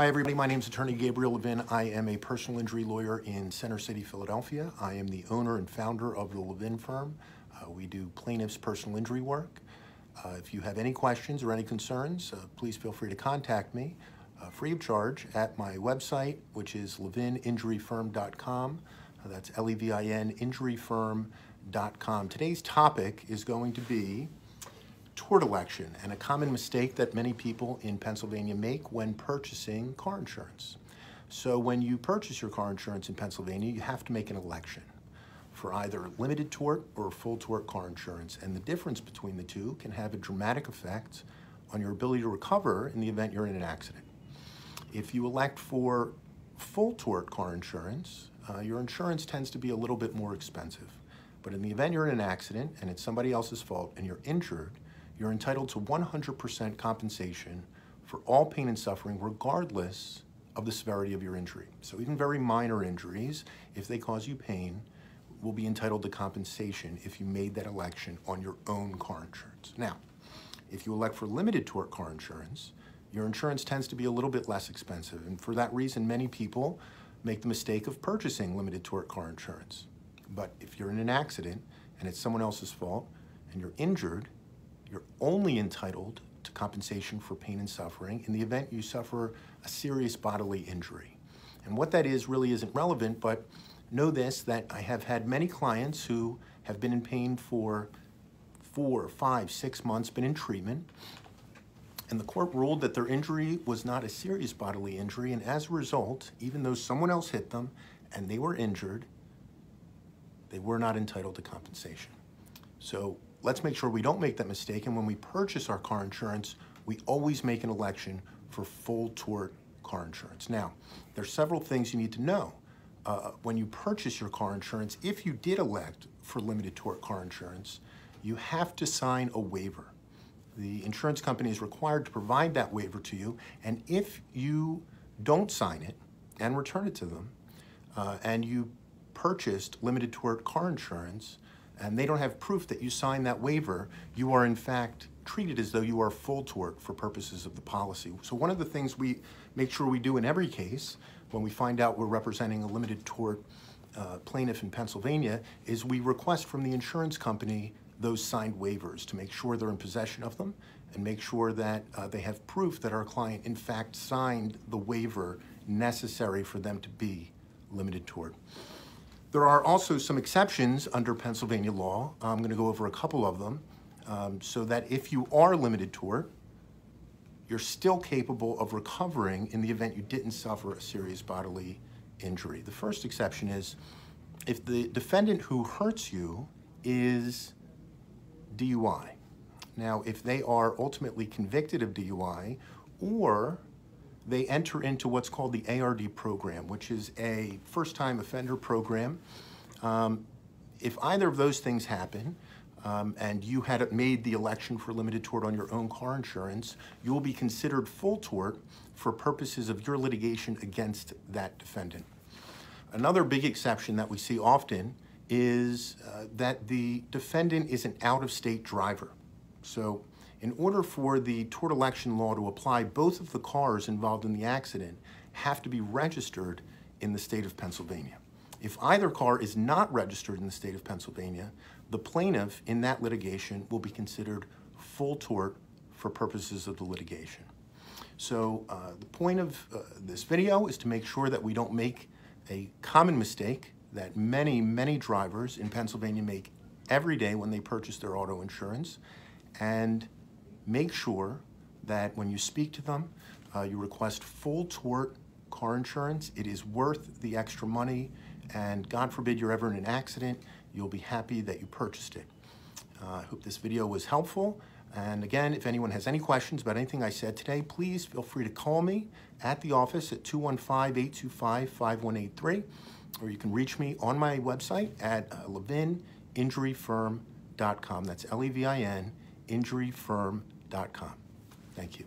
Hi everybody, my name is attorney Gabriel Levin. I am a personal injury lawyer in Center City, Philadelphia. I am the owner and founder of the Levin Firm. We do plaintiffs' personal injury work. If you have any questions or any concerns, please feel free to contact me free of charge at my website, which is levininjuryfirm.com. That's Levin injuryfirm.com. Today's topic is going to be tort election and a common mistake that many people in Pennsylvania make when purchasing car insurance. So when you purchase your car insurance in Pennsylvania, you have to make an election for either limited tort or full tort car insurance, and the difference between the two can have a dramatic effect on your ability to recover in the event you're in an accident. If you elect for full tort car insurance, your insurance tends to be a little bit more expensive. But in the event you're in an accident and it's somebody else's fault and you're injured, you're entitled to 100% compensation for all pain and suffering regardless of the severity of your injury. So even very minor injuries, if they cause you pain, will be entitled to compensation if you made that election on your own car insurance. Now, if you elect for limited tort car insurance, your insurance tends to be a little bit less expensive, and for that reason, many people make the mistake of purchasing limited tort car insurance. But if you're in an accident and it's someone else's fault and you're injured, you're only entitled to compensation for pain and suffering in the event you suffer a serious bodily injury. And what that is really isn't relevant, but know this, that I have had many clients who have been in pain for 4, 5, 6 months, been in treatment, and the court ruled that their injury was not a serious bodily injury, and as a result, even though someone else hit them and they were injured, they were not entitled to compensation. So let's make sure we don't make that mistake, and when we purchase our car insurance, we always make an election for full tort car insurance. Now, there's several things you need to know. When you purchase your car insurance, if you did elect for limited tort car insurance, you have to sign a waiver. The insurance company is required to provide that waiver to you, and if you don't sign it and return it to them, and you purchased limited tort car insurance, and they don't have proof that you signed that waiver, you are in fact treated as though you are full tort for purposes of the policy. So one of the things we make sure we do in every case when we find out we're representing a limited tort plaintiff in Pennsylvania is we request from the insurance company those signed waivers to make sure they're in possession of them and make sure that they have proof that our client in fact signed the waiver necessary for them to be limited tort. There are also some exceptions under Pennsylvania law. I'm going to go over a couple of them so that if you are limited tort, you're still capable of recovering in the event you didn't suffer a serious bodily injury. The first exception is if the defendant who hurts you is DUI. Now, if they are ultimately convicted of DUI or they enter into what's called the ARD program, which is a first-time offender program. If either of those things happen, and you had made the election for limited tort on your own car insurance, you will be considered full tort for purposes of your litigation against that defendant. Another big exception that we see often is that the defendant is an out-of-state driver. So in order for the tort election law to apply, both of the cars involved in the accident have to be registered in the state of Pennsylvania. If either car is not registered in the state of Pennsylvania, the plaintiff in that litigation will be considered full tort for purposes of the litigation. So the point of this video is to make sure that we don't make a common mistake that many, many drivers in Pennsylvania make every day when they purchase their auto insurance, and make sure that when you speak to them, you request full tort car insurance. It is worth the extra money, and God forbid you're ever in an accident, you'll be happy that you purchased it. I hope this video was helpful. And again, if anyone has any questions about anything I said today, please feel free to call me at the office at 215-825-5183, or you can reach me on my website at levininjuryfirm.com. That's Levin injuryfirm.com. Thank you.